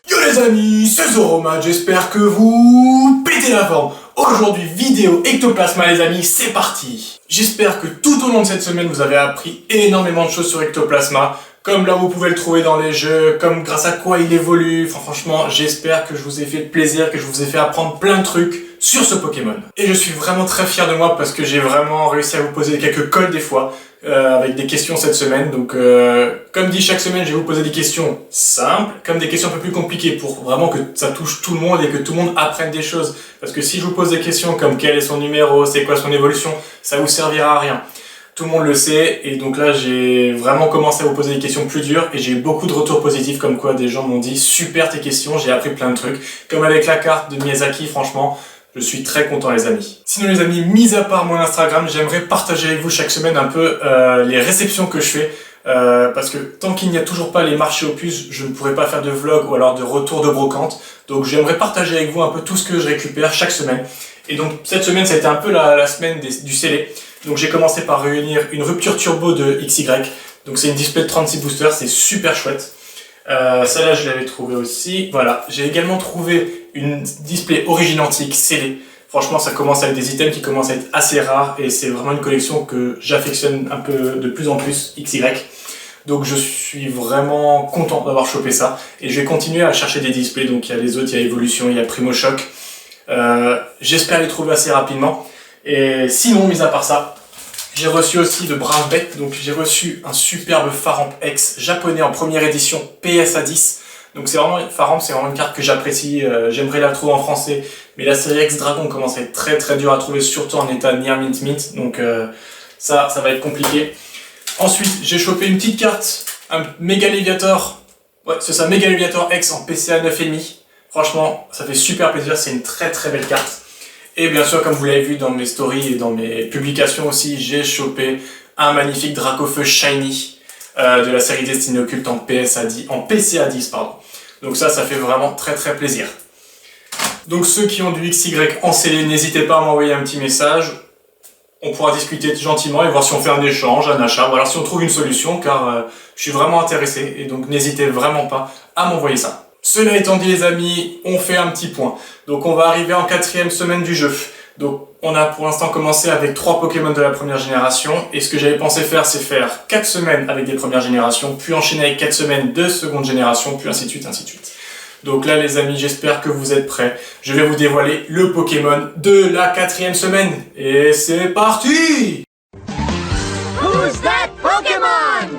Yo les amis, c'est Zoromad, j'espère que vous pétez la forme. Aujourd'hui, vidéo Ectoplasma les amis, c'est parti. J'espère que tout au long de cette semaine, vous avez appris énormément de choses sur Ectoplasma. Comme là, vous pouvez le trouver dans les jeux, comme grâce à quoi il évolue. Enfin, franchement, j'espère que je vous ai fait plaisir, que je vous ai fait apprendre plein de trucs sur ce Pokémon. Et je suis vraiment très fier de moi parce que j'ai vraiment réussi à vous poser quelques colles des fois, avec des questions cette semaine. Donc, comme dit chaque semaine, je vais vous poser des questions simples, comme des questions un peu plus compliquées pour vraiment que ça touche tout le monde et que tout le monde apprenne des choses. Parce que si je vous pose des questions comme quel est son numéro, c'est quoi son évolution, ça vous servira à rien. Tout le monde le sait, et donc là j'ai vraiment commencé à vous poser des questions plus dures et j'ai eu beaucoup de retours positifs comme quoi des gens m'ont dit super tes questions, j'ai appris plein de trucs. Comme avec la carte de Miyazaki, franchement, je suis très content les amis. Sinon les amis, mis à part mon Instagram, j'aimerais partager avec vous chaque semaine un peu les réceptions que je fais. Parce que tant qu'il n'y a toujours pas les marchés aux puces, je ne pourrai pas faire de vlog ou alors de retour de brocante. Donc j'aimerais partager avec vous un peu tout ce que je récupère chaque semaine. Et donc cette semaine, ça a été un peu la semaine du scellé. Donc j'ai commencé par réunir une rupture turbo de XY. Donc c'est une display de 36 boosters, c'est super chouette. Celle-là je l'avais trouvée aussi. Voilà, j'ai également trouvé une display origine antique scellée. Franchement ça commence avec des items qui commencent à être assez rares et c'est vraiment une collection que j'affectionne un peu de plus en plus, XY. Donc je suis vraiment content d'avoir chopé ça. Et je vais continuer à chercher des displays. Donc il y a les autres, il y a Evolution, il y a Primo Shock. J'espère les trouver assez rapidement. Et sinon, mis à part ça, j'ai reçu aussi de braves bêtes. Donc j'ai reçu un superbe Faramp X japonais en première édition PSA 10. Donc c'est vraiment Faramp, c'est vraiment une carte que j'apprécie. J'aimerais la trouver en français, mais la série X Dragon commence à être très très dur à trouver, surtout en état Near Mint Mint. Donc ça va être compliqué. Ensuite, j'ai chopé une petite carte, un Mégaleviator. Ouais, c'est ça, Mégaleviator X en PCA 9,5. Franchement, ça fait super plaisir, c'est une très très belle carte. Et bien sûr, comme vous l'avez vu dans mes stories et dans mes publications aussi, j'ai chopé un magnifique Dracofeu Shiny de la série Destinée Occulte en PCA 10, pardon. Donc ça fait vraiment très très plaisir. Donc ceux qui ont du XY en scellé, n'hésitez pas à m'envoyer un petit message. On pourra discuter gentiment et voir si on fait un échange, un achat, ou alors si on trouve une solution, car je suis vraiment intéressé. Et donc n'hésitez vraiment pas à m'envoyer ça. Cela étant dit les amis, on fait un petit point. Donc on va arriver en 4e semaine du jeu. Donc on a pour l'instant commencé avec 3 Pokémon de la première génération. Et ce que j'avais pensé faire, c'est faire 4 semaines avec des premières générations, puis enchaîner avec 4 semaines de seconde génération, puis ainsi de suite, ainsi de suite. Donc là les amis, j'espère que vous êtes prêts. Je vais vous dévoiler le Pokémon de la 4e semaine. Et c'est parti! Who's that Pokémon?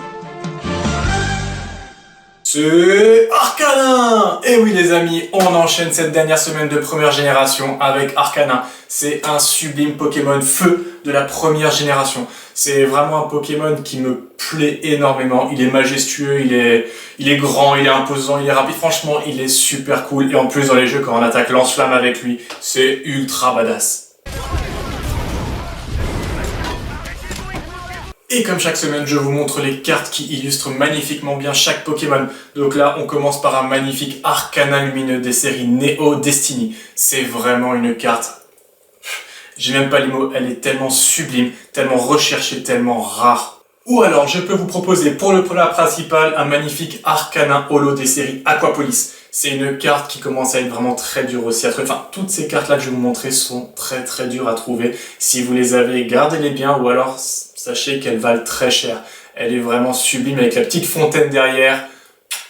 C'est Arcanin! Et oui les amis, on enchaîne cette dernière semaine de première génération avec Arcanin. C'est un sublime Pokémon feu de la première génération. C'est vraiment un Pokémon qui me plaît énormément. Il est majestueux, il est grand, il est imposant, il est rapide. Franchement, il est super cool. Et en plus dans les jeux, quand on attaque lance-flamme avec lui, c'est ultra badass. Et comme chaque semaine, je vous montre les cartes qui illustrent magnifiquement bien chaque Pokémon. Donc là, on commence par un magnifique Arcanin lumineux des séries Neo Destiny. C'est vraiment une carte... J'ai même pas les mots, elle est tellement sublime, tellement recherchée, tellement rare. Ou alors, je peux vous proposer pour le plat principal un magnifique Arcanin Holo des séries Aquapolis. C'est une carte qui commence à être vraiment très dure aussi à trouver. Enfin, toutes ces cartes-là que je vais vous montrer sont très très dures à trouver. Si vous les avez, gardez-les bien ou alors sachez qu'elles valent très cher. Elle est vraiment sublime avec la petite fontaine derrière.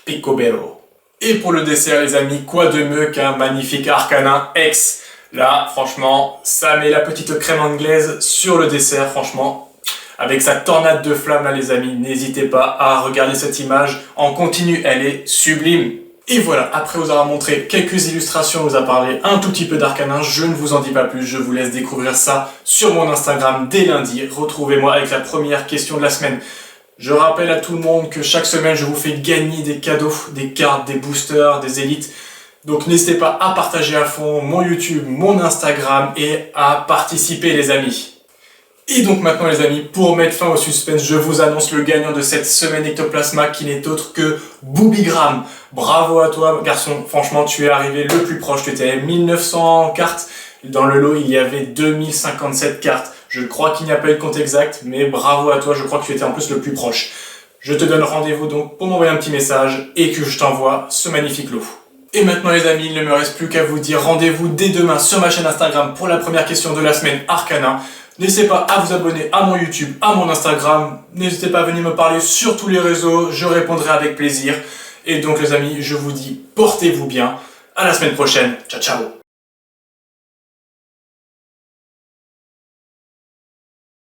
Picobello. Et pour le dessert les amis, quoi de mieux qu'un magnifique Arcanin X. Là, franchement, ça met la petite crème anglaise sur le dessert, franchement. Avec sa tornade de flammes là les amis, n'hésitez pas à regarder cette image en continu, elle est sublime. Et voilà, après vous avoir montré quelques illustrations, vous a parlé un tout petit peu d'Arcanin, je ne vous en dis pas plus, je vous laisse découvrir ça sur mon Instagram dès lundi. Retrouvez-moi avec la première question de la semaine. Je rappelle à tout le monde que chaque semaine je vous fais gagner des cadeaux, des cartes, des boosters, des élites. Donc n'hésitez pas à partager à fond mon YouTube, mon Instagram et à participer les amis. Et donc maintenant les amis, pour mettre fin au suspense, je vous annonce le gagnant de cette semaine Ectoplasma qui n'est autre que Boobigram. Bravo à toi garçon, franchement tu es arrivé le plus proche, tu étais à 1900 cartes. Dans le lot il y avait 2057 cartes. Je crois qu'il n'y a pas eu de compte exact, mais bravo à toi, je crois que tu étais en plus le plus proche. Je te donne rendez-vous donc pour m'envoyer un petit message et que je t'envoie ce magnifique lot. Et maintenant les amis, il ne me reste plus qu'à vous dire rendez-vous dès demain sur ma chaîne Instagram pour la première question de la semaine Arcana. N'hésitez pas à vous abonner à mon YouTube, à mon Instagram. N'hésitez pas à venir me parler sur tous les réseaux, je répondrai avec plaisir. Et donc les amis, je vous dis portez-vous bien. À la semaine prochaine. Ciao ciao.